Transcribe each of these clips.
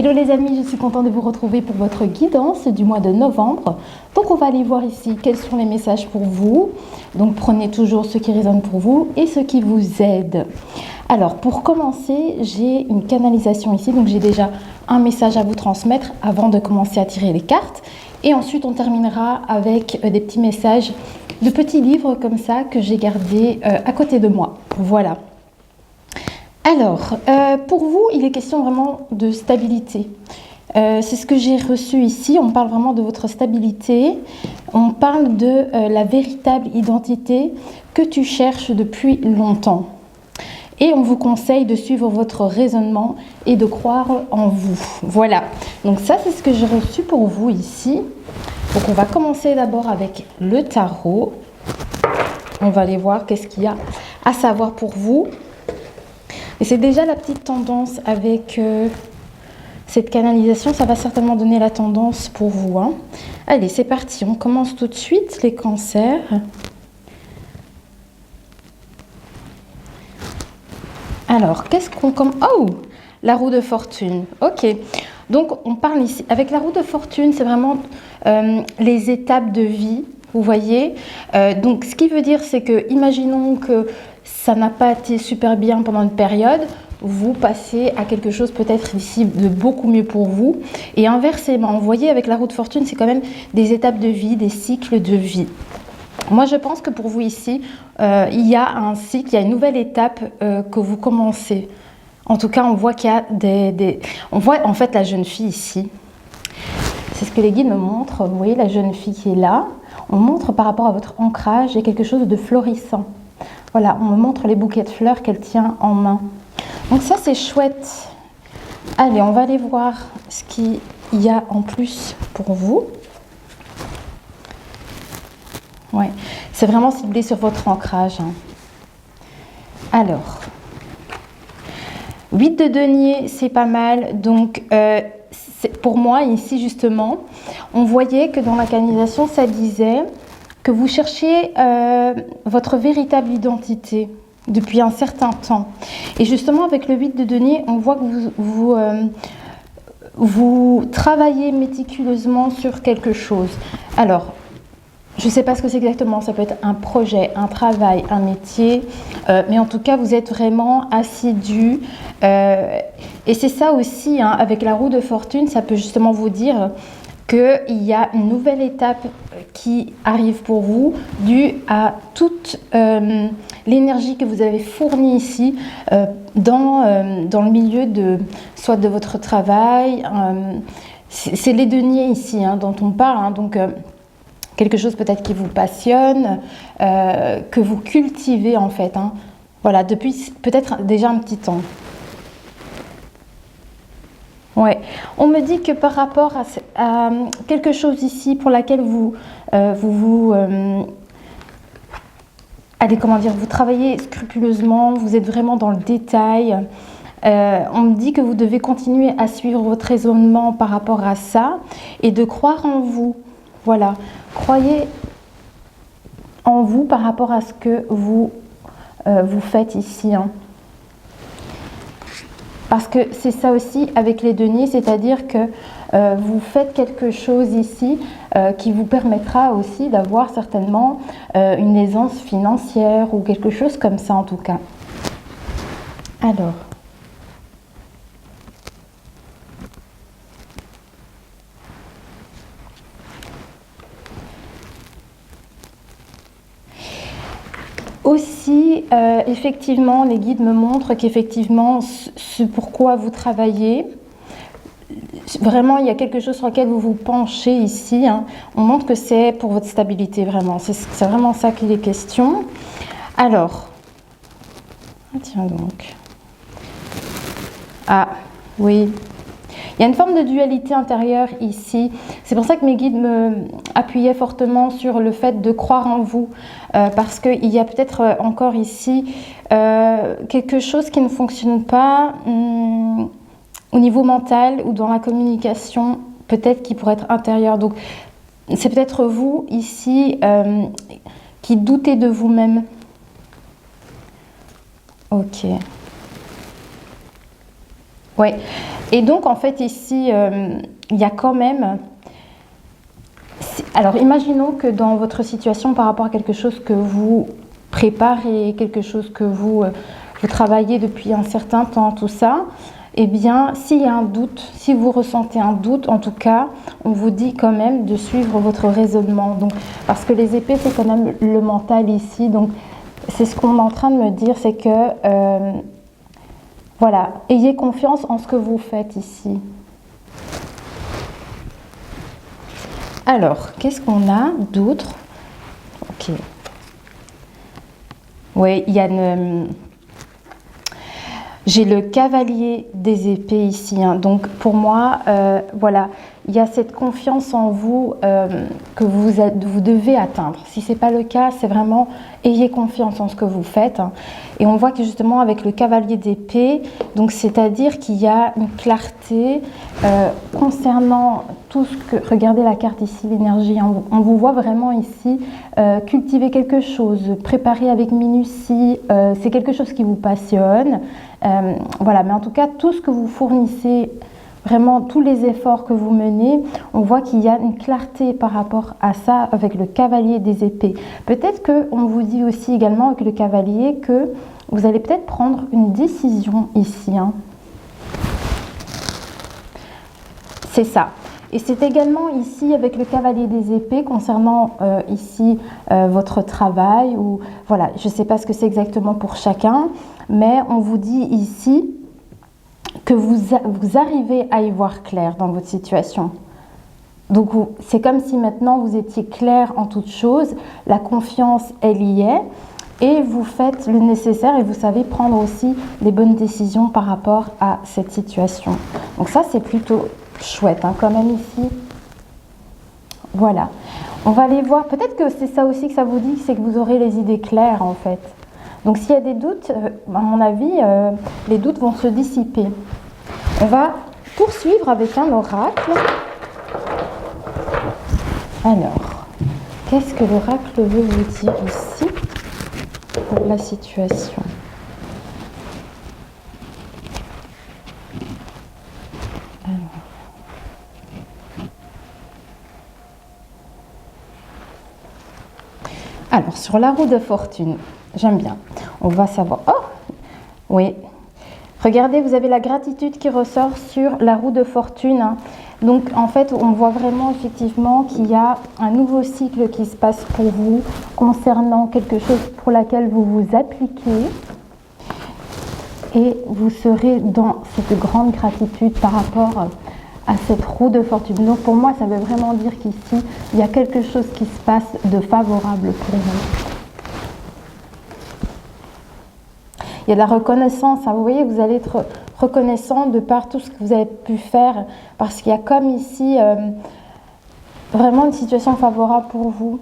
Hello les amis, je suis contente de vous retrouver pour votre guidance du mois de novembre. Donc on va aller voir ici quels sont les messages pour vous. Donc prenez toujours ce qui résonne pour vous et ce qui vous aide. Alors pour commencer, j'ai une canalisation ici. Donc j'ai déjà un message à vous transmettre avant de commencer à tirer les cartes. Et ensuite on terminera avec des petits messages de petits livres comme ça que j'ai gardés à côté de moi. Voilà. Alors, pour vous, il est question vraiment de stabilité. C'est ce que j'ai reçu ici. On parle vraiment de votre stabilité. On parle de la véritable identité que tu cherches depuis longtemps. Et on vous conseille de suivre votre raisonnement et de croire en vous. Voilà. Donc ça, c'est ce que j'ai reçu pour vous ici. Donc on va commencer d'abord avec le tarot. On va aller voir qu'est-ce qu'il y a à savoir pour vous. Et c'est déjà la petite tendance avec cette canalisation. Ça va certainement donner la tendance pour vous. Hein. Allez, c'est parti. On commence tout de suite les cancers. Alors, qu'est-ce qu'on comme... Oh, la roue de fortune. Ok. Donc, on parle ici. Avec la roue de fortune, c'est vraiment les étapes de vie. Vous voyez. Donc, ce qui veut dire, c'est que, imaginons que ça n'a pas été super bien pendant une période, vous passez à quelque chose peut-être ici de beaucoup mieux pour vous. Et inversement, vous voyez, avec la roue de fortune, c'est quand même des étapes de vie, des cycles de vie. Moi, je pense que pour vous ici, il y a un cycle, il y a une nouvelle étape que vous commencez. En tout cas, on voit qu'il y a On voit en fait la jeune fille ici. C'est ce que les guides me montrent. Vous voyez la jeune fille qui est là. On montre par rapport à votre ancrage, il y a quelque chose de florissant. Voilà, on me montre les bouquets de fleurs qu'elle tient en main. Donc ça, c'est chouette. Allez, on va aller voir ce qu'il y a en plus pour vous. Ouais, c'est vraiment ciblé sur votre ancrage. Hein. Alors, 8 de denier, c'est pas mal. Donc, pour moi, ici, justement, on voyait que dans la canalisation, ça disait que vous cherchiez votre véritable identité depuis un certain temps. Et justement, avec le 8 de denier, on voit que vous travaillez méticuleusement sur quelque chose. Alors, je ne sais pas ce que c'est exactement, ça peut être un projet, un travail, un métier, mais en tout cas, vous êtes vraiment assidu. Et c'est ça aussi, hein, avec la roue de fortune, ça peut justement vous dire qu'il y a une nouvelle étape qui arrive pour vous due à toute l'énergie que vous avez fournie ici dans le milieu soit de votre travail. C'est les deniers ici hein, dont on parle, hein, donc quelque chose peut-être qui vous passionne, que vous cultivez en fait. Hein, voilà, depuis peut-être déjà un petit temps. Ouais, on me dit que par rapport à quelque chose ici pour laquelle allez, comment dire, vous travaillez scrupuleusement, vous êtes vraiment dans le détail. On me dit que vous devez continuer à suivre votre raisonnement par rapport à ça et de croire en vous. Voilà, croyez en vous par rapport à ce que vous faites ici. Hein. Parce que c'est ça aussi avec les deniers, c'est-à-dire que vous faites quelque chose ici qui vous permettra aussi d'avoir certainement une aisance financière ou quelque chose comme ça en tout cas. Alors. Aussi, effectivement, les guides me montrent qu'effectivement, ce pourquoi vous travaillez, vraiment, il y a quelque chose sur lequel vous vous penchez ici. Hein. On montre que c'est pour votre stabilité, vraiment. C'est vraiment ça qu'il est question. Alors, tiens donc. Ah, oui. Il y a une forme de dualité intérieure ici. C'est pour ça que mes guides me appuyaient fortement sur le fait de croire en vous. Parce qu'il y a peut-être encore ici quelque chose qui ne fonctionne pas au niveau mental ou dans la communication, peut-être qui pourrait être intérieure. Donc, c'est peut-être vous ici qui doutez de vous-même. Ok. Oui, Et donc, en fait, ici, il y a quand même... Alors, imaginons que dans votre situation, par rapport à quelque chose que vous préparez, quelque chose que vous travaillez depuis un certain temps, tout ça, eh bien, s'il y a un doute, si vous ressentez un doute, en tout cas, on vous dit quand même de suivre votre raisonnement. Donc, parce que les épées, c'est quand même le mental ici. Donc, c'est ce qu'on est en train de me dire, c'est que, voilà, ayez confiance en ce que vous faites ici. Alors, qu'est-ce qu'on a d'autre? Ok. Oui, il y a une... J'ai le cavalier des épées ici. Hein. Donc, pour moi, voilà, il y a cette confiance en vous que vous devez atteindre. Si ce n'est pas le cas, c'est vraiment ayez confiance en ce que vous faites. Hein. Et on voit que justement avec le cavalier d'épée, donc c'est-à-dire qu'il y a une clarté concernant tout ce que... Regardez la carte ici, l'énergie. Hein. On vous voit vraiment ici cultiver quelque chose, préparer avec minutie. C'est quelque chose qui vous passionne. Voilà, mais en tout cas, tout ce que vous fournissez, vraiment tous les efforts que vous menez, on voit qu'il y a une clarté par rapport à ça avec le cavalier des épées. Peut-être qu'on vous dit aussi également avec le cavalier que vous allez peut-être prendre une décision ici. Hein. C'est ça. Et c'est également ici avec le cavalier des épées concernant ici votre travail ou voilà, je ne sais pas ce que c'est exactement pour chacun, mais on vous dit ici que vous arrivez à y voir clair dans votre situation. Donc c'est comme si maintenant vous étiez clair en toute chose, la confiance elle y est et vous faites le nécessaire et vous savez prendre aussi les bonnes décisions par rapport à cette situation. Donc ça c'est plutôt chouette hein, quand même ici. Voilà. On va aller voir, peut-être que c'est ça aussi que ça vous dit, c'est que vous aurez les idées claires en fait. Donc s'il y a des doutes, à mon avis, les doutes vont se dissiper. On va poursuivre avec un oracle. Alors, qu'est-ce que l'oracle veut vous dire ici pour la situation ? Alors, sur la roue de fortune, j'aime bien. On va savoir. Oh, oui. Regardez, vous avez la gratitude qui ressort sur la roue de fortune. Hein. Donc, en fait, on voit vraiment effectivement qu'il y a un nouveau cycle qui se passe pour vous concernant quelque chose pour laquelle vous vous appliquez. Et vous serez dans cette grande gratitude par rapport à cette roue de fortune. Donc, pour moi, ça veut vraiment dire qu'ici, il y a quelque chose qui se passe de favorable pour vous. Il y a de la reconnaissance, hein. Vous voyez, vous allez être reconnaissant de par tout ce que vous avez pu faire, parce qu'il y a comme ici vraiment une situation favorable pour vous.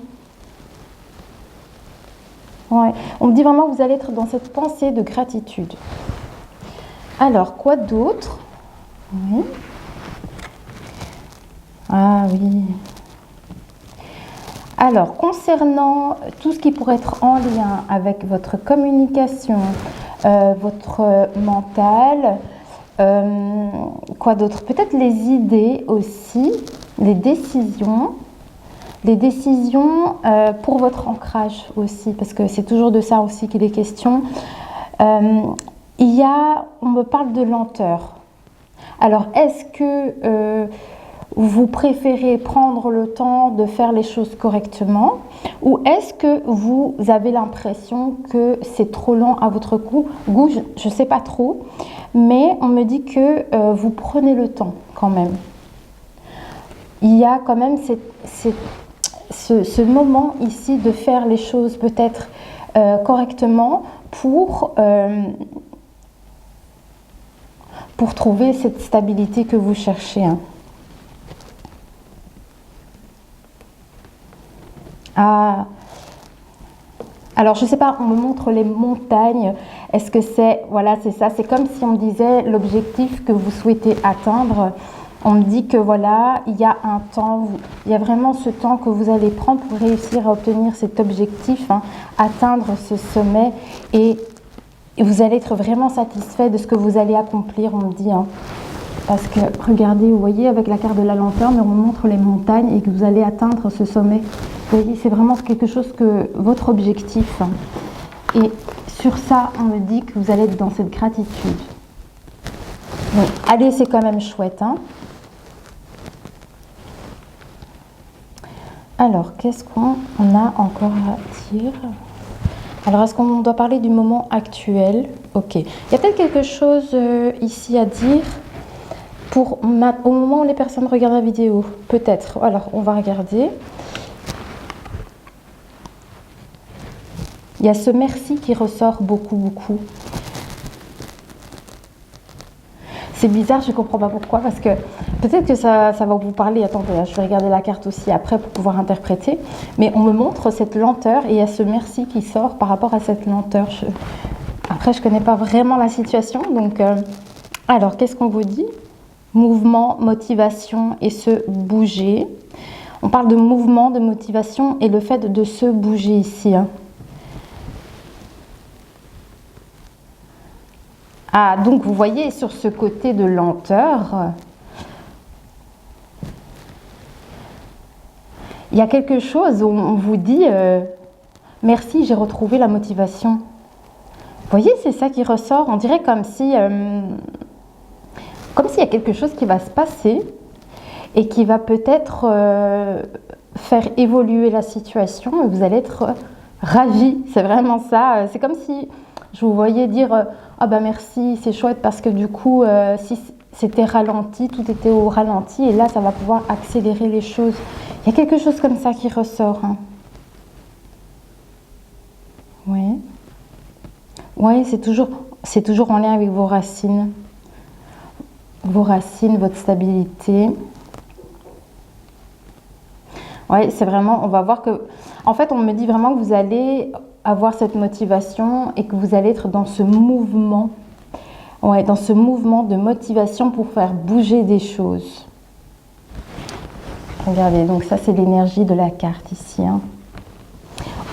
Ouais. On me dit vraiment que vous allez être dans cette pensée de gratitude. Alors, quoi d'autre? Oui. Ah oui. Alors, concernant tout ce qui pourrait être en lien avec votre communication, votre mental, quoi d'autre? Peut-être les idées aussi, les décisions pour votre ancrage aussi, parce que c'est toujours de ça aussi qu'il est question. On me parle de lenteur. Alors, est-ce que vous préférez prendre le temps de faire les choses correctement ou est-ce que vous avez l'impression que c'est trop lent à votre goût? Je ne sais pas trop, mais on me dit que vous prenez le temps quand même. Il y a quand même ce moment ici de faire les choses peut-être correctement pour trouver cette stabilité que vous cherchez. Hein. Ah, alors je ne sais pas, on me montre les montagnes. Est-ce que c'est, voilà, c'est ça, c'est comme si on me disait l'objectif que vous souhaitez atteindre. On me dit que voilà, il y a un temps, il y a vraiment ce temps que vous allez prendre pour réussir à obtenir cet objectif, hein, atteindre ce sommet et vous allez être vraiment satisfait de ce que vous allez accomplir, on me dit. Hein. Parce que, regardez, vous voyez, avec la carte de la lanterne, on montre les montagnes et que vous allez atteindre ce sommet. Vous voyez, c'est vraiment quelque chose que votre objectif. Et sur ça, on me dit que vous allez être dans cette gratitude. Donc, allez, c'est quand même chouette, hein. Alors, qu'est-ce qu'on a encore à dire? Alors, est-ce qu'on doit parler du moment actuel? Ok. Il y a peut-être quelque chose ici à dire au moment où les personnes regardent la vidéo. Peut-être. Alors, on va regarder. Il y a ce merci qui ressort beaucoup, beaucoup. C'est bizarre, je ne comprends pas pourquoi, parce que peut-être que ça va vous parler. Attendez, je vais regarder la carte aussi après pour pouvoir interpréter. Mais on me montre cette lenteur et il y a ce merci qui sort par rapport à cette lenteur. Après, je ne connais pas vraiment la situation. Donc, alors, qu'est-ce qu'on vous dit? Mouvement, motivation et se bouger. On parle de mouvement, de motivation et le fait de se bouger ici. Hein. Ah, donc vous voyez sur ce côté de lenteur, il y a quelque chose où on vous dit merci, j'ai retrouvé la motivation. Vous voyez, c'est ça qui ressort. On dirait comme s'il y a quelque chose qui va se passer et qui va peut-être faire évoluer la situation et vous allez être ravis. C'est vraiment ça. C'est comme si je vous voyais dire ah bah merci, c'est chouette parce que du coup, si c'était ralenti, tout était au ralenti et là, ça va pouvoir accélérer les choses. Il y a quelque chose comme ça qui ressort. Hein. Oui. Oui, c'est toujours en lien avec vos racines. Vos racines, votre stabilité. Oui, c'est vraiment, on va voir que, en fait, on me dit vraiment que vous allez avoir cette motivation et que vous allez être dans ce mouvement, ouais, dans ce mouvement de motivation pour faire bouger des choses. Regardez, donc ça, c'est l'énergie de la carte ici. Hein.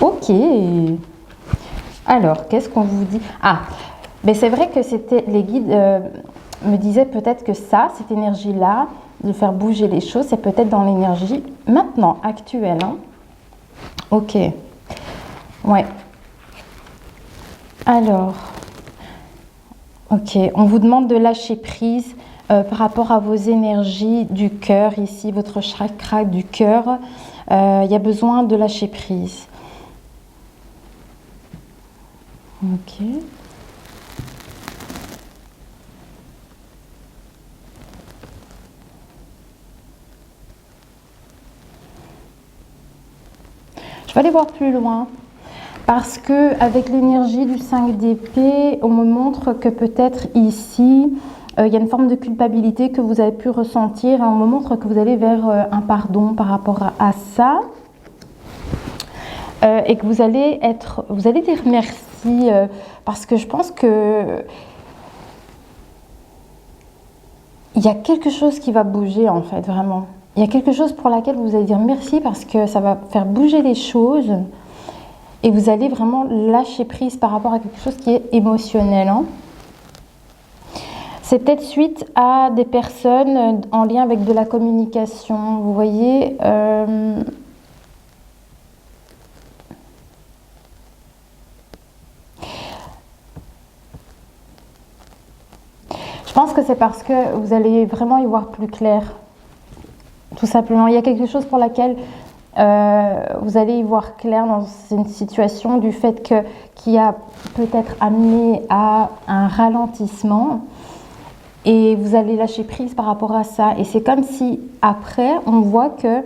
Ok. Alors, qu'est-ce qu'on vous dit? Ah, mais c'est vrai que c'était les guides me disaient peut-être que ça, cette énergie-là, de faire bouger les choses, c'est peut-être dans l'énergie maintenant, actuelle. Hein. Ok. Ouais. Alors, ok, on vous demande de lâcher prise par rapport à vos énergies du cœur, ici, votre chakra du cœur. Il y a besoin de lâcher prise. Ok. Je vais aller voir plus loin. Parce que avec l'énergie du 5 d'épée, on me montre que peut-être ici, il y a une forme de culpabilité que vous avez pu ressentir. On me montre que vous allez vers un pardon par rapport à ça. Et que vous allez dire merci. Parce que je pense que il y a quelque chose qui va bouger en fait, vraiment. Il y a quelque chose pour laquelle vous allez dire merci parce que ça va faire bouger les choses. Et vous allez vraiment lâcher prise par rapport à quelque chose qui est émotionnel. Hein. C'est peut-être suite à des personnes en lien avec de la communication. Vous voyez, je pense que c'est parce que vous allez vraiment y voir plus clair. Tout simplement. Il y a quelque chose pour laquelle vous allez y voir clair dans une situation du fait qui a peut-être amené à un ralentissement et vous allez lâcher prise par rapport à ça. Et c'est comme si après, on voit qu'il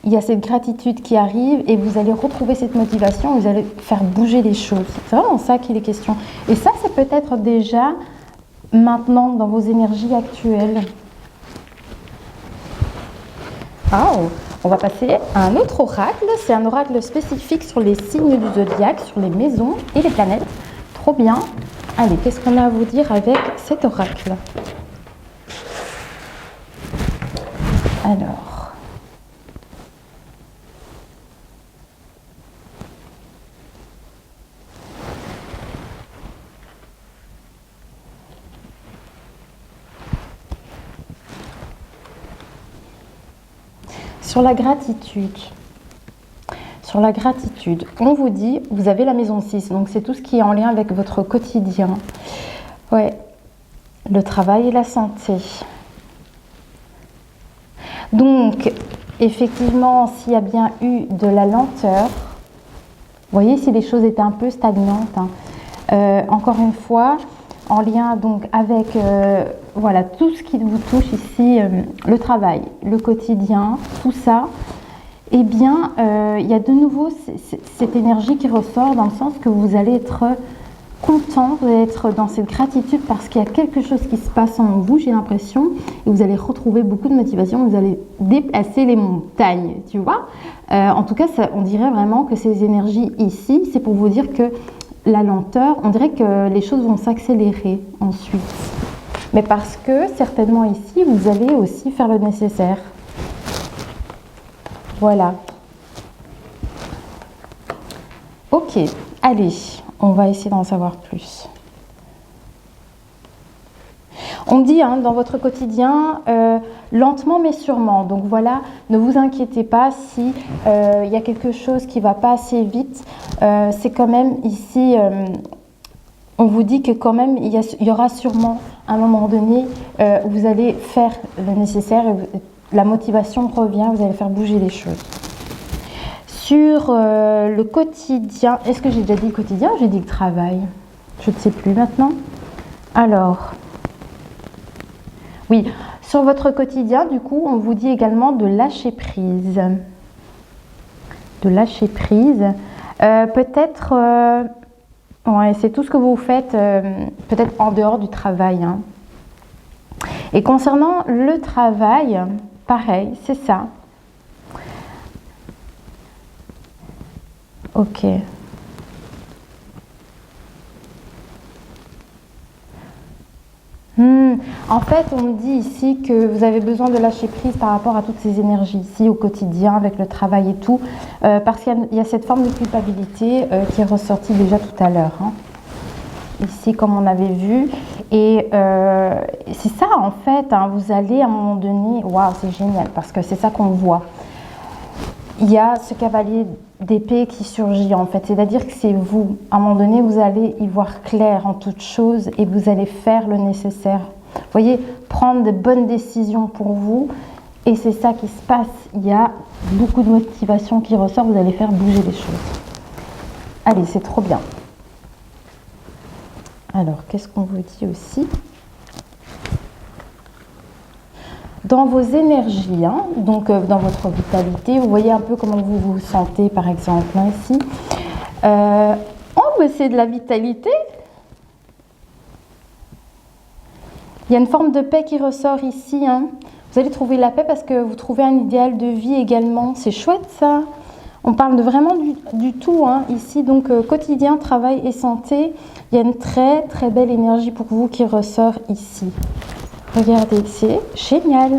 y a cette gratitude qui arrive et vous allez retrouver cette motivation, vous allez faire bouger les choses. C'est vraiment ça qu'il est question. Et ça, c'est peut-être déjà maintenant dans vos énergies actuelles. Oh. On va passer à un autre oracle. C'est un oracle spécifique sur les signes du zodiaque, sur les maisons et les planètes. Trop bien. Allez, qu'est-ce qu'on a à vous dire avec cet oracle? Alors. Sur la gratitude. Sur la gratitude, on vous dit, vous avez la maison 6, donc c'est tout ce qui est en lien avec votre quotidien. Ouais, le travail et la santé. Donc, effectivement, s'il y a bien eu de la lenteur, vous voyez, si les choses étaient un peu stagnantes, hein, encore une fois, en lien donc avec voilà, tout ce qui vous touche ici, le travail, le quotidien, tout ça, eh bien, il y a de nouveau cette énergie qui ressort dans le sens que vous allez être content, vous allez être dans cette gratitude parce qu'il y a quelque chose qui se passe en vous, j'ai l'impression, et vous allez retrouver beaucoup de motivation, vous allez déplacer les montagnes, tu vois. En tout cas, on dirait vraiment que ces énergies ici, c'est pour vous dire que la lenteur, on dirait que les choses vont s'accélérer ensuite. Mais parce que certainement ici, vous allez aussi faire le nécessaire. Voilà. Ok, allez, on va essayer d'en savoir plus. On dit hein, dans votre quotidien, lentement mais sûrement. Donc voilà, ne vous inquiétez pas si y a quelque chose qui ne va pas assez vite. C'est quand même ici, on vous dit que quand même, il y aura sûrement un moment donné où vous allez faire le nécessaire et la motivation revient, vous allez faire bouger les choses. Sur le quotidien, est-ce que j'ai déjà dit le quotidien ou j'ai dit le travail? Je ne sais plus maintenant. Alors, oui, sur votre quotidien, du coup, on vous dit également de lâcher prise. De lâcher prise. Peut-être, ouais, c'est tout ce que vous faites, peut-être en dehors du travail. Hein. Et concernant le travail, pareil, c'est ça. Ok. En fait, on me dit ici que vous avez besoin de lâcher prise par rapport à toutes ces énergies ici au quotidien, avec le travail et tout, parce qu'il y a cette forme de culpabilité qui est ressortie déjà tout à l'heure. Hein. Ici, comme on avait vu. Et c'est ça, en fait, hein, vous allez à un moment donné, waouh, c'est génial, parce que c'est ça qu'on voit. Il y a ce cavalier d'épée qui surgit, en fait, c'est-à-dire que c'est vous. À un moment donné, vous allez y voir clair en toute chose et vous allez faire le nécessaire. Vous voyez, prendre de bonnes décisions pour vous. Et c'est ça qui se passe. Il y a beaucoup de motivation qui ressort. Vous allez faire bouger les choses. Allez, c'est trop bien. Alors, qu'est-ce qu'on vous dit aussi? Dans vos énergies, hein, donc dans votre vitalité, vous voyez un peu comment vous vous sentez, par exemple, hein, ici. Oh, mais c'est de la vitalité. Il y a une forme de paix qui ressort ici. Hein. Vous allez trouver la paix parce que vous trouvez un idéal de vie également. C'est chouette, ça. On parle de vraiment du tout, hein, ici. Donc, quotidien, travail et santé. Il y a une très, très belle énergie pour vous qui ressort ici. Regardez, c'est génial.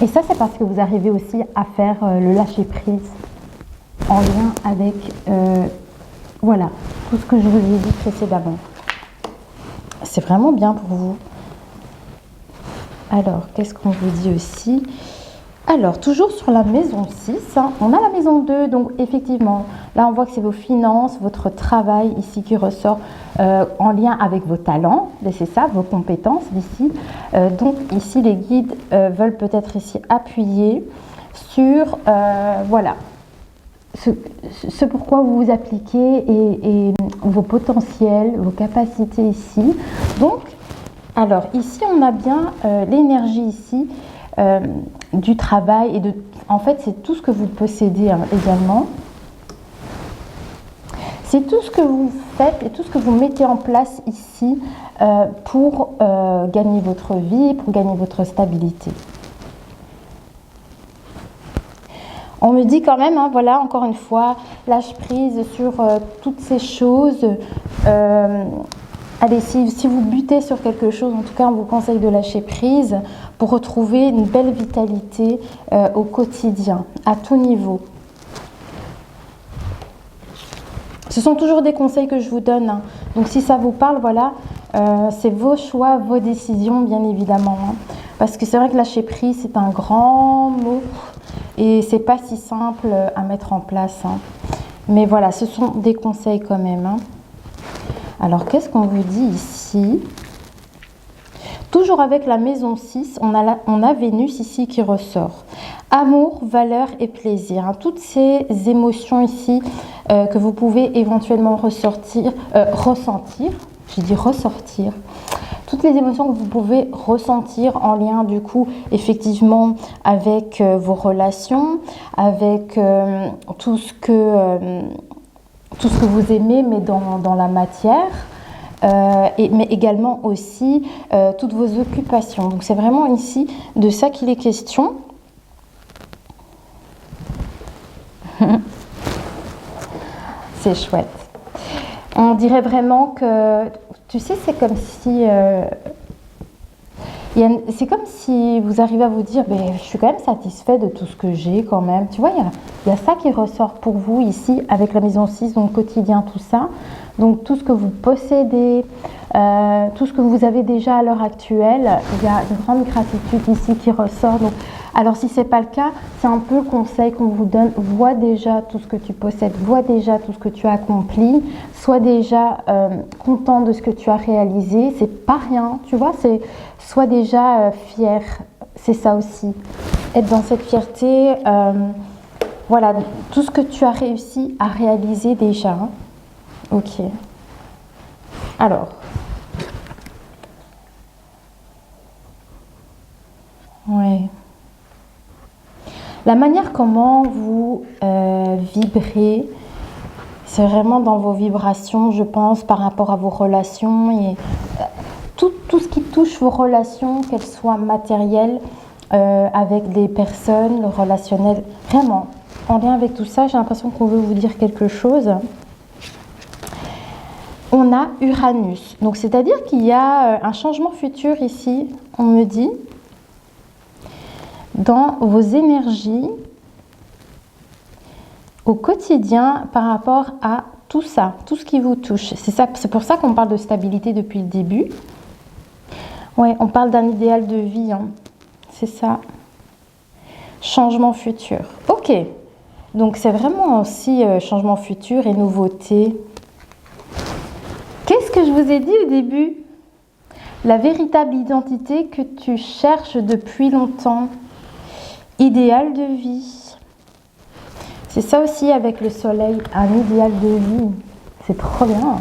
Et ça, c'est parce que vous arrivez aussi à faire le lâcher-prise en lien avec, voilà, tout ce que je vous ai dit précédemment. C'est vraiment bien pour vous. Alors, qu'est-ce qu'on vous dit aussi? Alors, toujours sur la maison 6, hein, on a la maison 2, donc effectivement, là on voit que c'est vos finances, votre travail ici qui ressort en lien avec vos talents, c'est ça, vos compétences d'ici. Donc ici, les guides veulent peut-être ici appuyer sur, voilà, ce pourquoi vous vous appliquez et vos potentiels, vos capacités ici. Donc, alors ici, on a bien l'énergie ici, du travail et de, en fait c'est tout ce que vous possédez hein, également, c'est tout ce que vous faites et tout ce que vous mettez en place ici pour gagner votre vie, pour gagner votre stabilité. On me dit quand même, hein, voilà, encore une fois, lâche prise sur toutes ces choses. Allez, si vous butez sur quelque chose, en tout cas, on vous conseille de lâcher prise pour retrouver une belle vitalité au quotidien, à tout niveau. Ce sont toujours des conseils que je vous donne. Hein. Donc, si ça vous parle, voilà, c'est vos choix, vos décisions, bien évidemment. Hein. Parce que c'est vrai que lâcher prise, c'est un grand mot et c'est pas si simple à mettre en place. Hein. Mais voilà, ce sont des conseils quand même. Hein. Alors, qu'est-ce qu'on vous dit ici? Toujours avec la maison 6, on a Vénus ici qui ressort. Amour, valeur et plaisir. Hein. Toutes ces émotions ici que vous pouvez éventuellement ressentir. J'ai dit ressortir. Toutes les émotions que vous pouvez ressentir en lien du coup effectivement avec vos relations, avec tout ce que vous aimez mais dans la matière. Mais également aussi toutes vos occupations. Donc c'est vraiment ici de ça qu'il est question. C'est chouette. On dirait vraiment que, tu sais, c'est comme si... c'est comme si vous arrivez à vous dire, ben, je suis quand même satisfait de tout ce que j'ai quand même. Tu vois, il y a ça qui ressort pour vous ici avec la maison 6, donc quotidien, tout ça. Donc tout ce que vous possédez, tout ce que vous avez déjà à l'heure actuelle, il y a une grande gratitude ici qui ressort. Donc, alors si ce n'est pas le cas, c'est un peu le conseil qu'on vous donne. Vois déjà tout ce que tu possèdes, vois déjà tout ce que tu as accompli, sois déjà content de ce que tu as réalisé. C'est pas rien, tu vois, sois déjà fier. C'est ça aussi. Être dans cette fierté, voilà, tout ce que tu as réussi à réaliser déjà. Hein. Ok. Alors. Ouais. La manière comment vous vibrez, c'est vraiment dans vos vibrations, je pense, par rapport à vos relations et tout ce qui touche vos relations, qu'elles soient matérielles, avec des personnes, le relationnel, vraiment. En lien avec tout ça, j'ai l'impression qu'on veut vous dire quelque chose. On a Uranus. Donc, c'est-à-dire qu'il y a un changement futur ici, on me dit, dans vos énergies au quotidien par rapport à tout ça, tout ce qui vous touche. C'est pour ça qu'on parle de stabilité depuis le début. Ouais, on parle d'un idéal de vie. Hein. C'est ça. Changement futur. Ok. Donc, c'est vraiment aussi changement futur et nouveauté. Qu'est-ce que je vous ai dit au début? La véritable identité que tu cherches depuis longtemps. Idéal de vie. C'est ça aussi avec le soleil, un idéal de vie. C'est trop bien.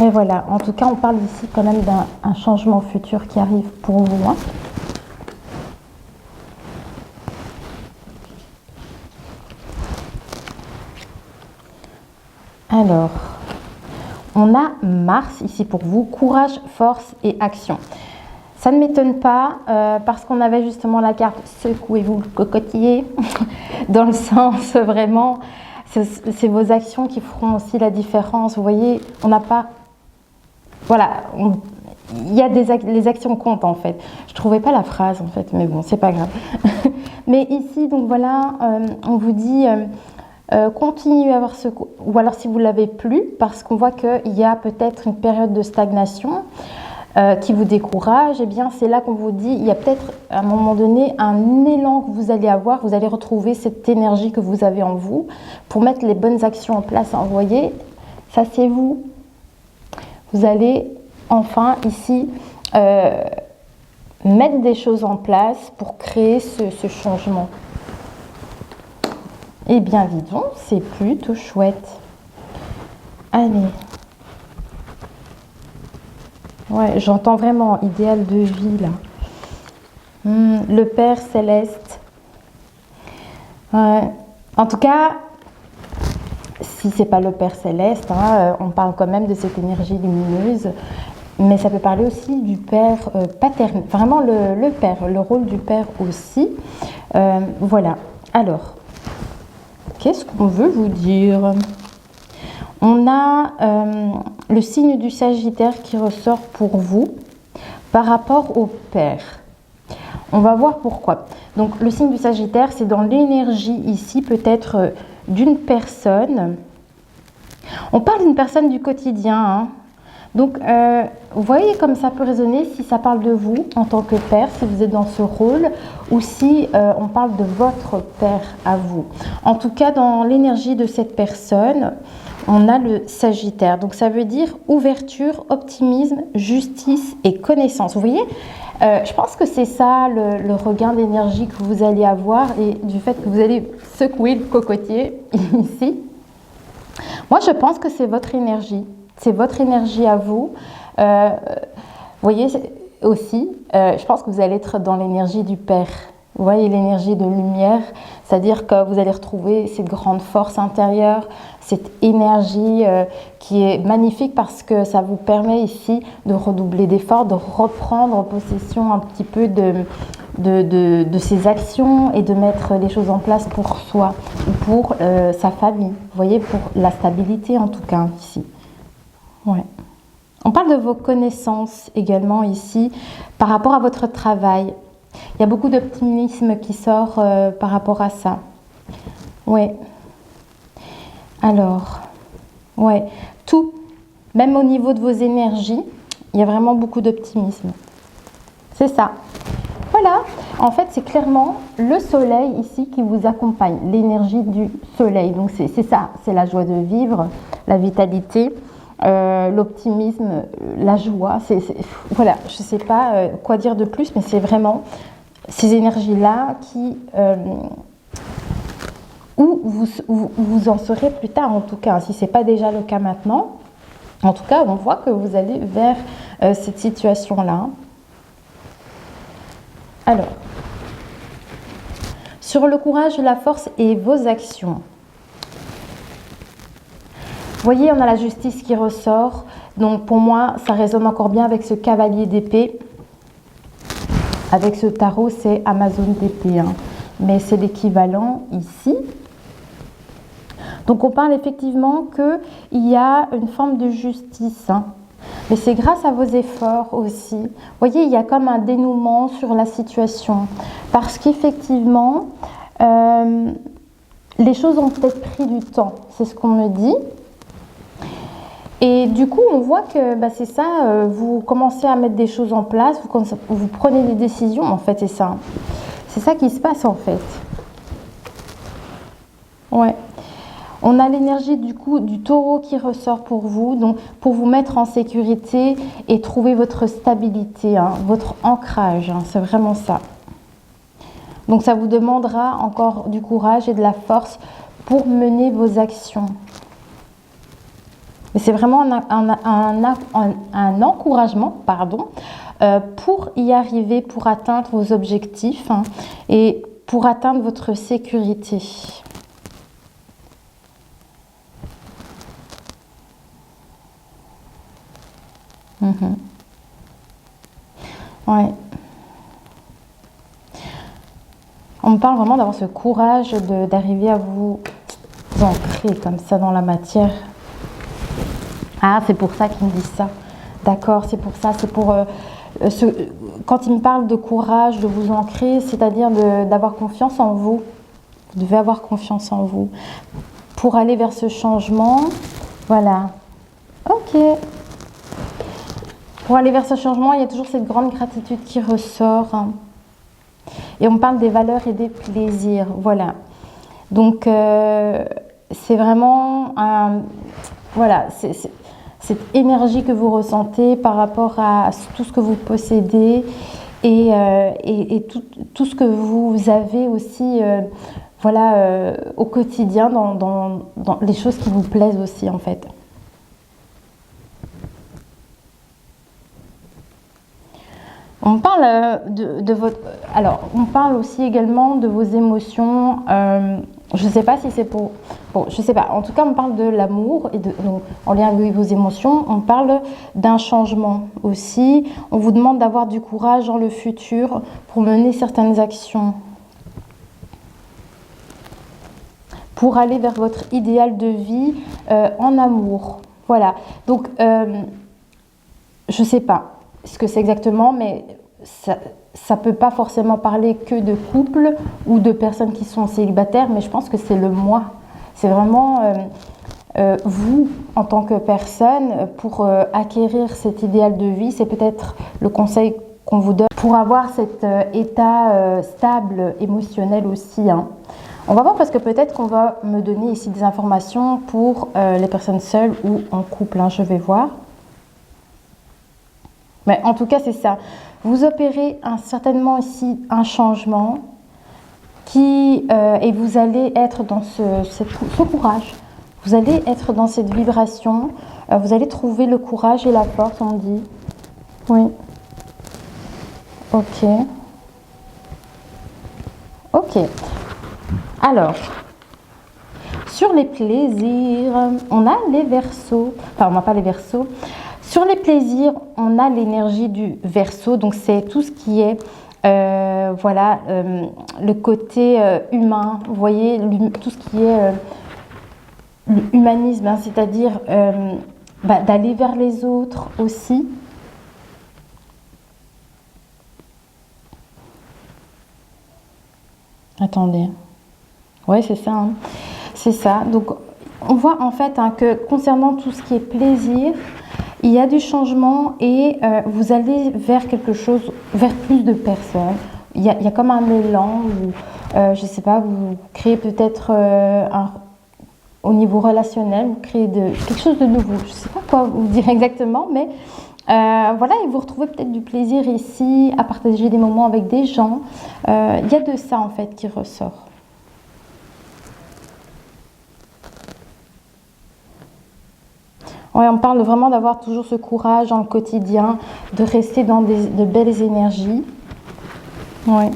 Et voilà, en tout cas, on parle ici quand même d'un changement futur qui arrive pour vous. Hein. Alors, on a Mars ici pour vous, courage, force et action. Ça ne m'étonne pas parce qu'on avait justement la carte secouez-vous le cocotier dans le sens vraiment, c'est vos actions qui feront aussi la différence. Vous voyez, on n'a pas, voilà, il y a les actions comptent en fait. Je trouvais pas la phrase en fait, mais bon, c'est pas grave. Mais ici, donc voilà, on vous dit continuez à avoir ce, ou alors si vous l'avez plus, parce qu'on voit qu'il y a peut-être une période de stagnation. Qui vous décourage, eh bien c'est là qu'on vous dit, il y a peut-être à un moment donné un élan que vous allez avoir, vous allez retrouver cette énergie que vous avez en vous pour mettre les bonnes actions en place. Vous voyez, ça c'est vous. Vous allez enfin ici mettre des choses en place pour créer ce changement. Eh bien dis donc, c'est plutôt chouette. Allez. Ouais, j'entends vraiment idéal de vie là. Le Père céleste. Ouais. En tout cas, si c'est pas le Père céleste, hein, on parle quand même de cette énergie lumineuse, mais ça peut parler aussi du Père paternel. Vraiment le Père, le rôle du Père aussi. Voilà. Alors, qu'est-ce qu'on veut vous dire ? On a le signe du Sagittaire qui ressort pour vous par rapport au Père. On va voir pourquoi. Donc le signe du Sagittaire, c'est dans l'énergie ici peut-être d'une personne. On parle d'une personne du quotidien, hein, Donc, vous voyez comme ça peut résonner si ça parle de vous en tant que père, si vous êtes dans ce rôle, ou si on parle de votre père à vous. En tout cas, dans l'énergie de cette personne, on a le Sagittaire. Donc, ça veut dire ouverture, optimisme, justice et connaissance. Vous voyez, je pense que c'est ça le regain d'énergie que vous allez avoir et du fait que vous allez secouer le cocotier ici. Moi, je pense que c'est votre énergie. C'est votre énergie à vous. Vous voyez aussi, je pense que vous allez être dans l'énergie du Père. Vous voyez l'énergie de lumière, c'est-à-dire que vous allez retrouver cette grande force intérieure, cette énergie qui est magnifique parce que ça vous permet ici de redoubler d'efforts, de reprendre possession un petit peu de ses actions et de mettre les choses en place pour soi ou pour sa famille. Vous voyez, pour la stabilité en tout cas ici. Ouais. On parle de vos connaissances également ici par rapport à votre travail. Il y a beaucoup d'optimisme qui sort par rapport à ça. Ouais. Alors, ouais, tout, même au niveau de vos énergies, il y a vraiment beaucoup d'optimisme. C'est ça. Voilà, en fait, c'est clairement le soleil ici qui vous accompagne, l'énergie du soleil. Donc, c'est ça, c'est la joie de vivre, la vitalité. L'optimisme, la joie, voilà, je ne sais pas quoi dire de plus, mais c'est vraiment ces énergies-là qui, où vous en serez plus tard en tout cas, si ce n'est pas déjà le cas maintenant. En tout cas, on voit que vous allez vers cette situation-là. Alors, sur le courage, la force et vos actions. Vous voyez, on a la justice qui ressort. Donc pour moi, ça résonne encore bien avec ce cavalier d'épée. Avec ce tarot, c'est Amazon d'épée. Hein. Mais c'est l'équivalent ici. Donc on parle effectivement qu'il y a une forme de justice. Hein. Mais c'est grâce à vos efforts aussi. Vous voyez, il y a comme un dénouement sur la situation. Parce qu'effectivement, les choses ont peut-être pris du temps. C'est ce qu'on me dit. Et du coup, on voit que c'est ça, vous commencez à mettre des choses en place, vous prenez des décisions, en fait, c'est ça. C'est ça qui se passe, en fait. Ouais. On a l'énergie, du coup, du taureau qui ressort pour vous, donc pour vous mettre en sécurité et trouver votre stabilité, hein, votre ancrage, hein, c'est vraiment ça. Donc, ça vous demandera encore du courage et de la force pour mener vos actions. Mais c'est vraiment un encouragement, pour y arriver, pour atteindre vos objectifs hein, et pour atteindre votre sécurité. Ouais. On me parle vraiment d'avoir ce courage d'arriver à vous ancrer comme ça dans la matière. Ah, c'est pour ça qu'il me dit ça. D'accord, c'est pour ça. C'est pour quand il me parle de courage, de vous ancrer, c'est-à-dire d'avoir confiance en vous. Vous devez avoir confiance en vous. Pour aller vers ce changement, voilà. Ok. Pour aller vers ce changement, il y a toujours cette grande gratitude qui ressort. Hein. Et on me parle des valeurs et des plaisirs. Voilà. Donc, c'est vraiment voilà, cette énergie que vous ressentez par rapport à tout ce que vous possédez et tout ce que vous avez aussi voilà, au quotidien dans les choses qui vous plaisent aussi en fait. On parle de votre... Alors, on parle aussi également de vos émotions. Je ne sais pas si c'est pour... Bon, je ne sais pas. En tout cas, on parle de l'amour et donc, en lien avec vos émotions. On parle d'un changement aussi. On vous demande d'avoir du courage dans le futur pour mener certaines actions. Pour aller vers votre idéal de vie en amour. Voilà. Donc, je ne sais pas ce que c'est exactement, mais ça ne peut pas forcément parler que de couple ou de personnes qui sont célibataires, mais je pense que c'est le moi. C'est vraiment vous, en tant que personne, pour acquérir cet idéal de vie, c'est peut-être le conseil qu'on vous donne pour avoir cet état stable émotionnel aussi. Hein. On va voir parce que peut-être qu'on va me donner ici des informations pour les personnes seules ou en couple. Hein, je vais voir. Mais en tout cas, c'est ça. Vous opérez certainement ici un changement et vous allez être dans ce courage. Vous allez être dans cette vibration. Vous allez trouver le courage et la force, on dit. Oui. Ok. Ok. Alors, sur les plaisirs, on a les Verseaux. Enfin, on n'a pas les Verseaux. Sur les plaisirs, on a l'énergie du Verseau. Donc, c'est tout ce qui est, voilà, le côté humain. Vous voyez, tout ce qui est l'humanisme, hein, c'est-à-dire d'aller vers les autres aussi. Attendez. Ouais, c'est ça. Hein. C'est ça. Donc, on voit en fait hein, que concernant tout ce qui est plaisir, il y a du changement et vous allez vers quelque chose, vers plus de personnes. Il y a comme un élan où, je ne sais pas, vous créez peut-être au niveau relationnel, vous créez quelque chose de nouveau. Je ne sais pas quoi vous dire exactement, mais voilà, et vous retrouvez peut-être du plaisir ici, à partager des moments avec des gens. Il y a de ça en fait qui ressort. Ouais, on parle vraiment d'avoir toujours ce courage dans le quotidien, de rester dans de belles énergies. Ouais.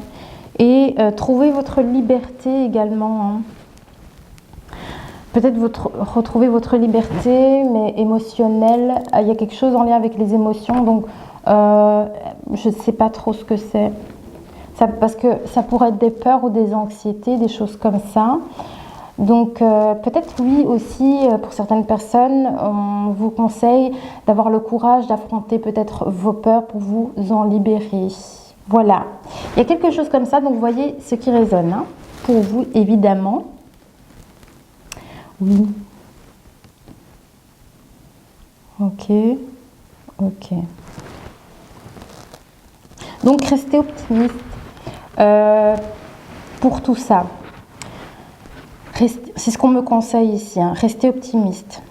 Et trouver votre liberté également. Hein. Peut-être retrouver votre liberté, mais émotionnelle. Il y a quelque chose en lien avec les émotions, donc je ne sais pas trop ce que c'est. Parce que ça pourrait être des peurs ou des anxiétés, des choses comme ça. Donc peut-être oui aussi pour certaines personnes, on vous conseille d'avoir le courage d'affronter peut-être vos peurs pour vous en libérer. Voilà, il y a quelque chose comme ça, donc vous voyez ce qui résonne hein, pour vous évidemment. Oui. Ok, ok. Donc restez optimiste pour tout ça. C'est ce qu'on me conseille ici, hein. Restez optimiste.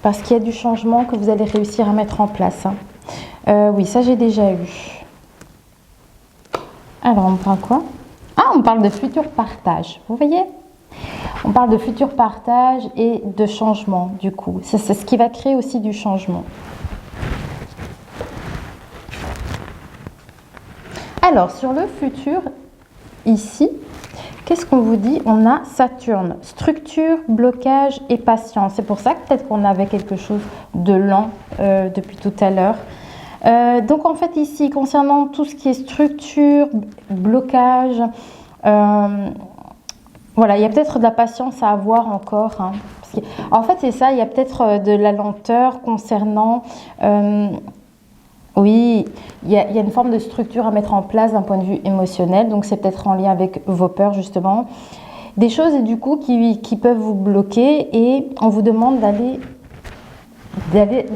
Parce qu'il y a du changement que vous allez réussir à mettre en place. Hein. Oui, ça j'ai déjà eu. Alors, on parle quoi? Ah, on parle de futur partage. Vous voyez? On parle de futur partage et de changement, du coup. C'est ce qui va créer aussi du changement. Alors, sur le futur, ici, qu'est-ce qu'on vous dit? On a Saturne, structure, blocage et patience. C'est pour ça que peut-être qu'on avait quelque chose de lent depuis tout à l'heure. Donc en fait ici, concernant tout ce qui est structure, blocage, voilà, il y a peut-être de la patience à avoir encore. Hein, parce que, en fait c'est ça, il y a peut-être de la lenteur concernant... oui, il y a une forme de structure à mettre en place d'un point de vue émotionnel, donc c'est peut-être en lien avec vos peurs justement. Des choses du coup qui peuvent vous bloquer et on vous demande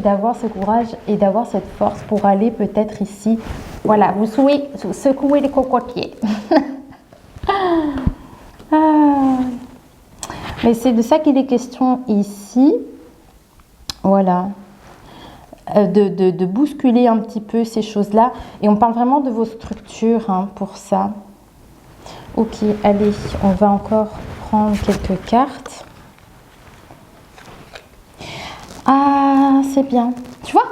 d'avoir ce courage et d'avoir cette force pour aller peut-être ici, voilà, vous secouez les cocotiers. Mais c'est de ça qu'il est question ici, voilà. De bousculer un petit peu ces choses-là. Et on parle vraiment de vos structures hein, pour ça. Ok, allez, on va encore prendre quelques cartes. Ah, c'est bien. Tu vois,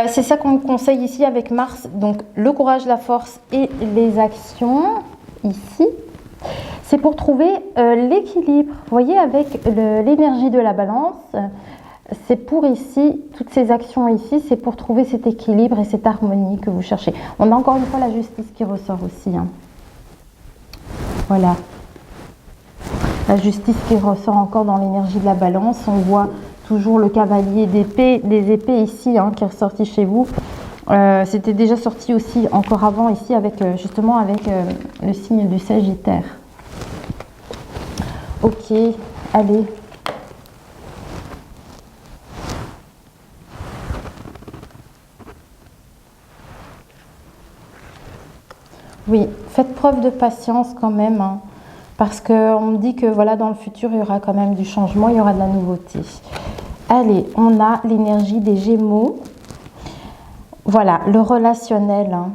c'est ça qu'on me conseille ici avec Mars. Donc, le courage, la force et les actions, ici. C'est pour trouver l'équilibre. Vous voyez, avec l'énergie de la balance... C'est pour ici, toutes ces actions ici, c'est pour trouver cet équilibre et cette harmonie que vous cherchez. On a encore une fois la justice qui ressort aussi. Hein. Voilà. La justice qui ressort encore dans l'énergie de la balance. On voit toujours le cavalier d'épée, des épées ici, hein, qui est ressorti chez vous. C'était déjà sorti aussi encore avant ici, avec justement avec le signe du Sagittaire. Ok, Allez. Oui, faites preuve de patience quand même, hein, parce qu'on me dit que voilà, dans le futur, il y aura quand même du changement, il y aura de la nouveauté. Allez, on a l'énergie des Gémeaux. Voilà, le relationnel. Hein.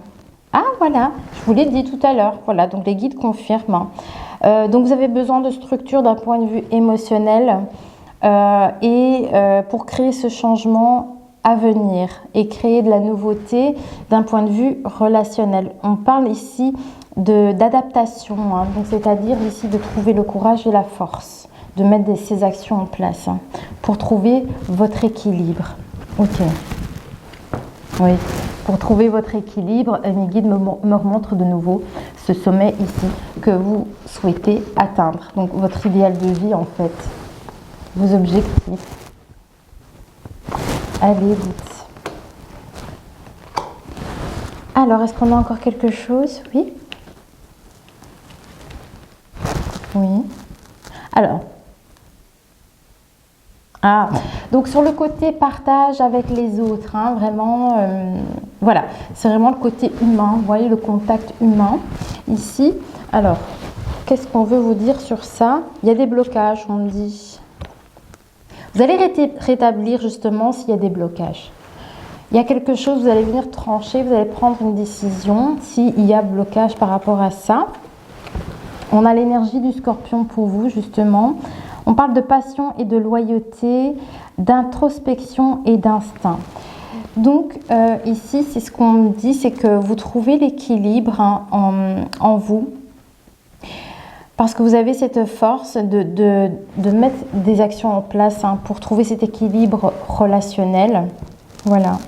Ah, voilà, je vous l'ai dit tout à l'heure. Voilà, donc les guides confirment. Donc vous avez besoin de structure d'un point de vue émotionnel pour créer ce changement à venir et créer de la nouveauté d'un point de vue relationnel. On parle ici d'adaptation, hein, donc c'est-à-dire ici de trouver le courage et la force, de mettre ces actions en place hein, pour trouver votre équilibre. Ok. Oui, pour trouver votre équilibre, mes guides me remontrent de nouveau ce sommet ici que vous souhaitez atteindre. Donc votre idéal de vie en fait, vos objectifs. Allez vite. Alors, est-ce qu'on a encore quelque chose? Oui. Oui. Alors. Ah, donc sur le côté partage avec les autres, hein, vraiment, voilà, c'est vraiment le côté humain, vous voyez le contact humain ici. Alors, qu'est-ce qu'on veut vous dire sur ça? Il y a des blocages, on me dit. Vous allez rétablir justement s'il y a des blocages. Il y a quelque chose, vous allez venir trancher, vous allez prendre une décision s'il y a blocage par rapport à ça. On a l'énergie du Scorpion pour vous justement. On parle de passion et de loyauté, d'introspection et d'instinct. Donc ici, c'est ce qu'on me dit, c'est que vous trouvez l'équilibre hein, en vous. Parce que vous avez cette force de mettre des actions en place hein, pour trouver cet équilibre relationnel. Voilà.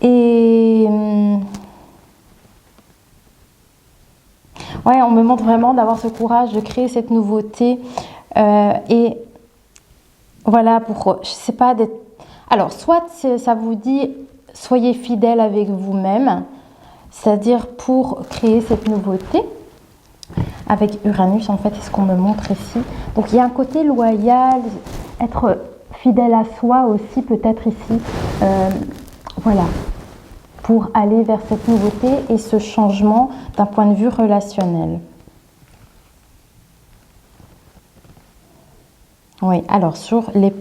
Et ouais, on me montre vraiment d'avoir ce courage de créer cette nouveauté et voilà pour, je sais pas, d'être. Alors, soit ça vous dit soyez fidèle avec vous-même, c'est-à-dire pour créer cette nouveauté. Avec Uranus, en fait, c'est ce qu'on me montre ici. Donc, il y a un côté loyal, être fidèle à soi aussi, peut-être ici. Voilà. Pour aller vers cette nouveauté et ce changement d'un point de vue relationnel. Oui, alors sur les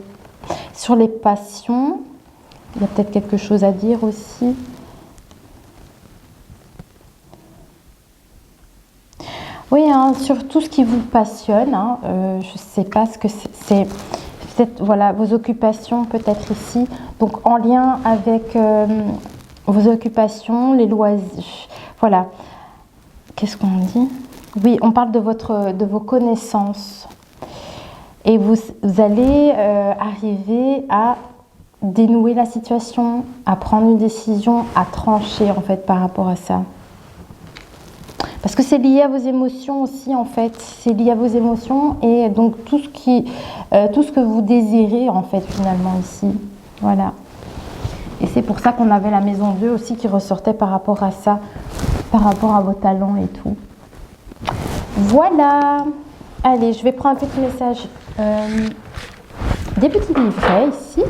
passions, il y a peut-être quelque chose à dire aussi. Oui, hein, sur tout ce qui vous passionne, hein, je ne sais pas ce que c'est. Peut-être, voilà, vos occupations peut-être ici. Donc, en lien avec vos occupations, les loisirs. Voilà. Qu'est-ce qu'on dit? Oui, on parle de vos connaissances. Et vous allez arriver à dénouer la situation, à prendre une décision, à trancher en fait par rapport à ça. Parce que c'est lié à vos émotions aussi en fait, c'est lié à vos émotions et donc tout ce que vous désirez en fait finalement ici, voilà. Et c'est pour ça qu'on avait la maison 2 aussi qui ressortait par rapport à ça, par rapport à vos talents et tout. Voilà, allez, je vais prendre un petit message, des petits livrets ici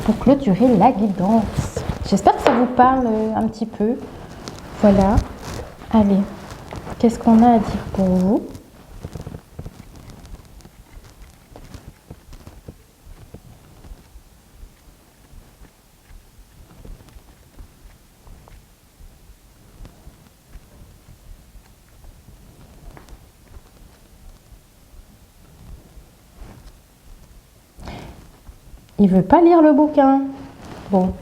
pour clôturer la guidance. J'espère que ça vous parle un petit peu, voilà, allez. Qu'est-ce qu'on a à dire pour vous? Il veut pas lire le bouquin. Bon.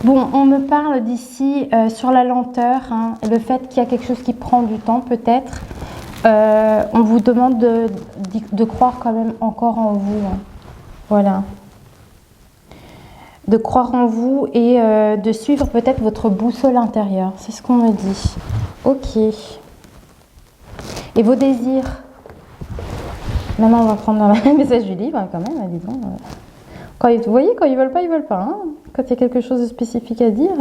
Bon, on me parle d'ici sur la lenteur, hein, le fait qu'il y a quelque chose qui prend du temps peut-être. On vous demande de croire quand même encore en vous. Hein. Voilà. De croire en vous et de suivre peut-être votre boussole intérieure. C'est ce qu'on me dit. Ok. Et vos désirs? Maintenant, on va prendre un message du livre quand même, disons. Vous voyez, quand ils veulent pas, ils veulent pas. Hein. Quand il y a quelque chose de spécifique à dire,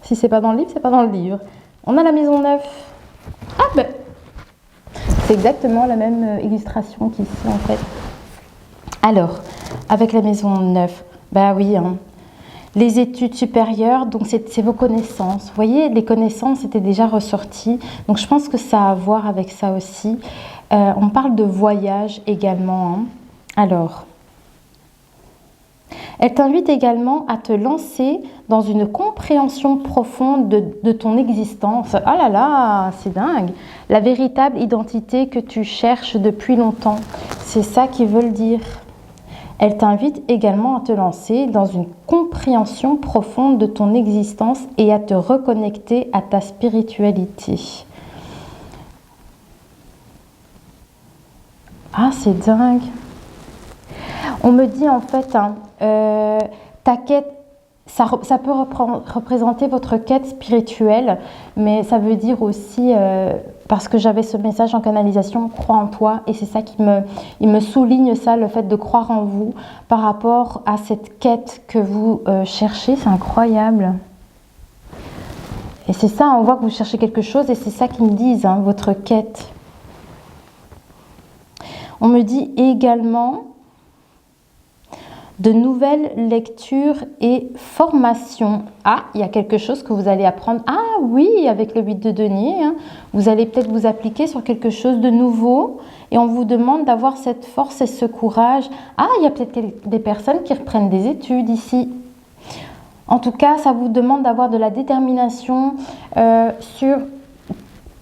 si c'est pas dans le livre, c'est pas dans le livre. On a la maison 9. Ah ben, c'est exactement la même illustration qu'ici en fait. Alors, avec la maison 9, bah oui, hein. Les études supérieures, donc c'est vos connaissances. Vous voyez, les connaissances étaient déjà ressorties. Donc je pense que ça a à voir avec ça aussi. On parle de voyage également, hein. Alors, elle t'invite également à te lancer dans une compréhension profonde de ton existence. Ah là là, c'est dingue. La véritable identité que tu cherches depuis longtemps. C'est ça qu'ils veulent dire. Elle t'invite également à te lancer dans une compréhension profonde de ton existence et à te reconnecter à ta spiritualité. Ah, c'est dingue. On me dit en fait, hein, ta quête, ça peut représenter votre quête spirituelle, mais ça veut dire aussi, parce que j'avais ce message en canalisation, crois en toi, et c'est ça il me souligne ça, le fait de croire en vous par rapport à cette quête que vous cherchez, c'est incroyable. Et c'est ça, on voit que vous cherchez quelque chose et c'est ça qu'ils me disent, hein, votre quête. On me dit également de nouvelles lectures et formations. Ah, il y a quelque chose que vous allez apprendre. Ah oui, avec le 8 de denier, hein, vous allez peut-être vous appliquer sur quelque chose de nouveau et on vous demande d'avoir cette force et ce courage. Ah, il y a peut-être des personnes qui reprennent des études ici. En tout cas, ça vous demande d'avoir de la détermination sur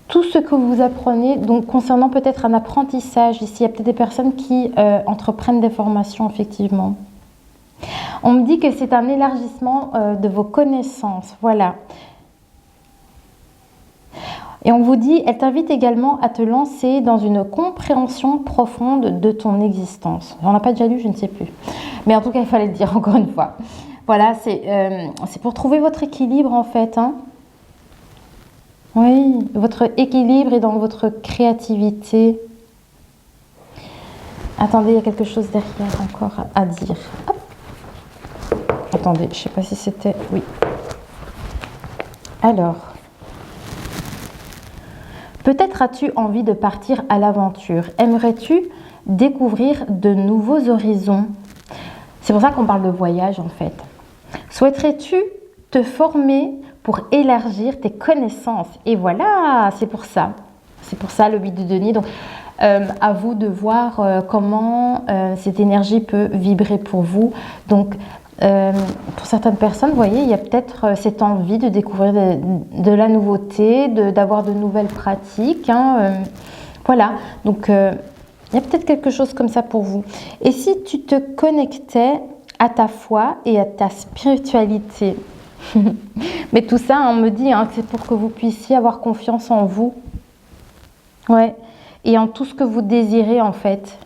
tout ce que vous apprenez, donc concernant peut-être un apprentissage. Ici, il y a peut-être des personnes qui entreprennent des formations, effectivement. On me dit que c'est un élargissement de vos connaissances, voilà. Et on vous dit, elle t'invite également à te lancer dans une compréhension profonde de ton existence. On n'a pas déjà lu, je ne sais plus. Mais en tout cas, il fallait le dire encore une fois. Voilà, c'est pour trouver votre équilibre en fait, hein. Oui, votre équilibre est dans votre créativité. Attendez, il y a quelque chose derrière encore à dire. Hop. Attendez, je ne sais pas si c'était... Oui. Alors, peut-être as-tu envie de partir à l'aventure. Aimerais-tu découvrir de nouveaux horizons? C'est pour ça qu'on parle de voyage en fait. Souhaiterais-tu te former pour élargir tes connaissances? Et voilà, c'est pour ça. C'est pour ça le 8 de denier. Donc, à vous de voir comment cette énergie peut vibrer pour vous. Donc, pour certaines personnes, vous voyez, il y a peut-être cette envie de découvrir de la nouveauté, d'avoir de nouvelles pratiques, hein, voilà, donc il y a peut-être quelque chose comme ça pour vous. Et si tu te connectais à ta foi et à ta spiritualité? Mais tout ça, on me dit, hein, c'est pour que vous puissiez avoir confiance en vous, ouais, et en tout ce que vous désirez en fait,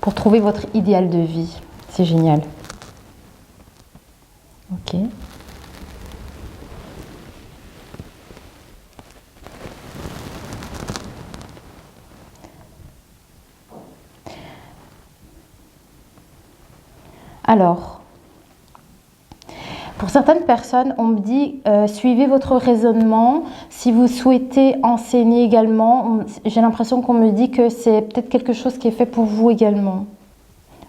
pour trouver votre idéal de vie. C'est génial. Ok. Alors, pour certaines personnes, on me dit suivez votre raisonnement. Si vous souhaitez enseigner également, j'ai l'impression qu'on me dit que c'est peut-être quelque chose qui est fait pour vous également.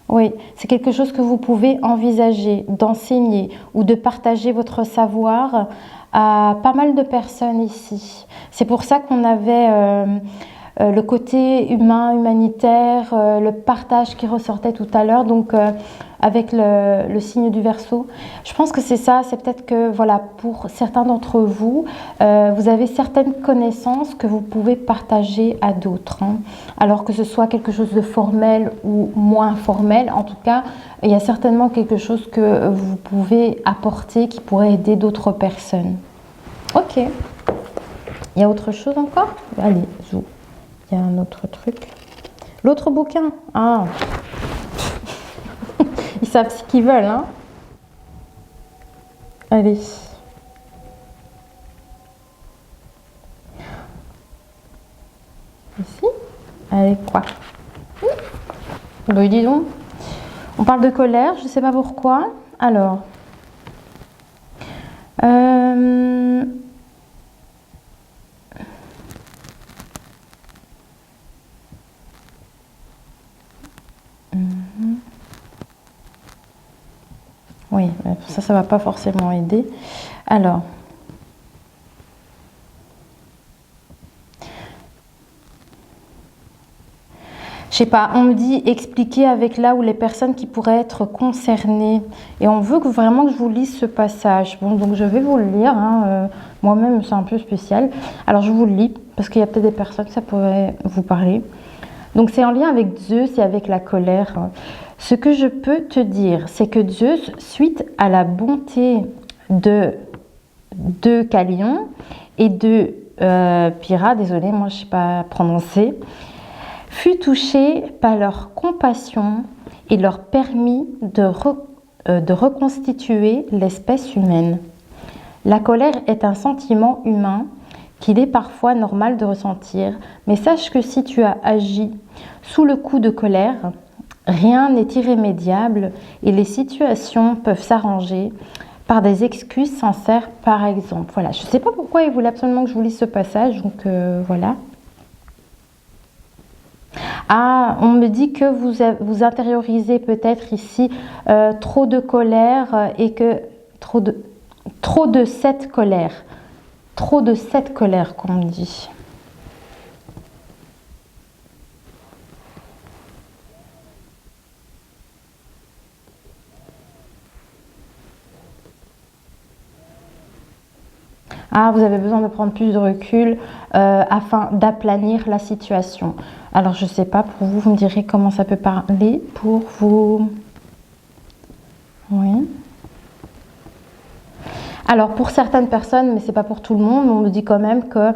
Oui, c'est quelque chose que vous pouvez envisager, d'enseigner ou de partager votre savoir à pas mal de personnes ici. C'est pour ça qu'on avait le côté humain, humanitaire, le partage qui ressortait tout à l'heure, donc avec le signe du Verseau. Je pense que c'est ça, c'est peut-être que voilà, pour certains d'entre vous, vous avez certaines connaissances que vous pouvez partager à d'autres, hein. Alors que ce soit quelque chose de formel ou moins formel, en tout cas, il y a certainement quelque chose que vous pouvez apporter qui pourrait aider d'autres personnes. Ok. Il y a autre chose encore? Allez, zou. Il y a un autre truc. L'autre bouquin. Ah. Ils savent ce qu'ils veulent, hein. Allez. Ici. Allez, quoi? Ben, dis donc. On parle de colère, je ne sais pas pourquoi. Alors. Oui, ça va pas forcément aider. Alors, je sais pas, on me dit expliquer avec là où les personnes qui pourraient être concernées. Et on veut vraiment que je vous lise ce passage. Bon, donc je vais vous le lire. Hein, moi-même, c'est un peu spécial. Alors, je vous le lis parce qu'il y a peut-être des personnes que ça pourrait vous parler. Donc, c'est en lien avec Zeus et avec la colère. Ce que je peux te dire, c'est que Zeus, suite à la bonté de Calion et de Pyrrha, désolé, moi je ne sais pas prononcer, fut touché par leur compassion et leur permis de reconstituer l'espèce humaine. La colère est un sentiment humain qu'il est parfois normal de ressentir, mais sache que si tu as agi sous le coup de colère, rien n'est irrémédiable et les situations peuvent s'arranger par des excuses sincères, par exemple. Voilà, je ne sais pas pourquoi il voulait absolument que je vous lise ce passage, donc voilà. Ah, on me dit que vous intériorisez peut-être ici trop de colère et que trop de cette colère. Trop de cette colère, qu'on me dit. Ah, vous avez besoin de prendre plus de recul afin d'aplanir la situation. Alors, je ne sais pas, pour vous, vous me direz comment ça peut parler pour vous. Oui. Alors, pour certaines personnes, mais ce n'est pas pour tout le monde, on me dit quand même que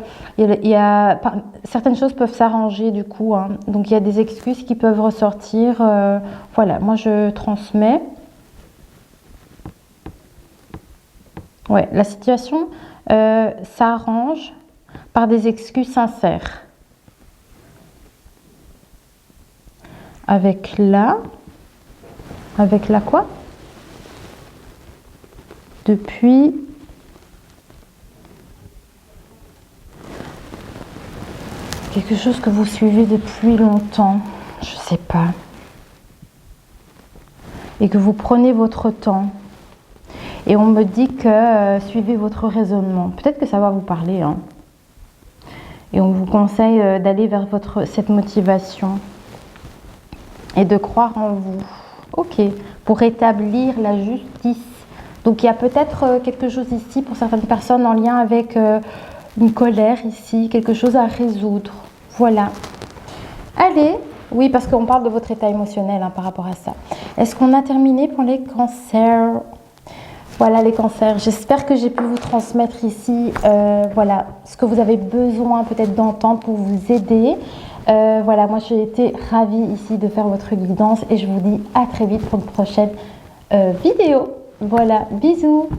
certaines choses peuvent s'arranger du coup. Hein. Donc, il y a des excuses qui peuvent ressortir. Voilà, moi, je transmets. Ouais, la situation s'arrange par des excuses sincères. Avec la quoi? Depuis quelque chose que vous suivez depuis longtemps, je sais pas. Et que vous prenez votre temps. Et on me dit que suivez votre raisonnement. Peut-être que ça va vous parler. Hein. Et on vous conseille d'aller vers cette motivation. Et de croire en vous. Ok. Pour rétablir la justice. Donc il y a peut-être quelque chose ici pour certaines personnes en lien avec une colère ici. Quelque chose à résoudre. Voilà. Allez. Oui, parce qu'on parle de votre état émotionnel hein, par rapport à ça. Est-ce qu'on a terminé pour les cancers ? Voilà les cancers, j'espère que j'ai pu vous transmettre ici voilà, ce que vous avez besoin peut-être d'entendre pour vous aider. Voilà, moi j'ai été ravie ici de faire votre guidance et je vous dis à très vite pour une prochaine vidéo. Voilà, bisous.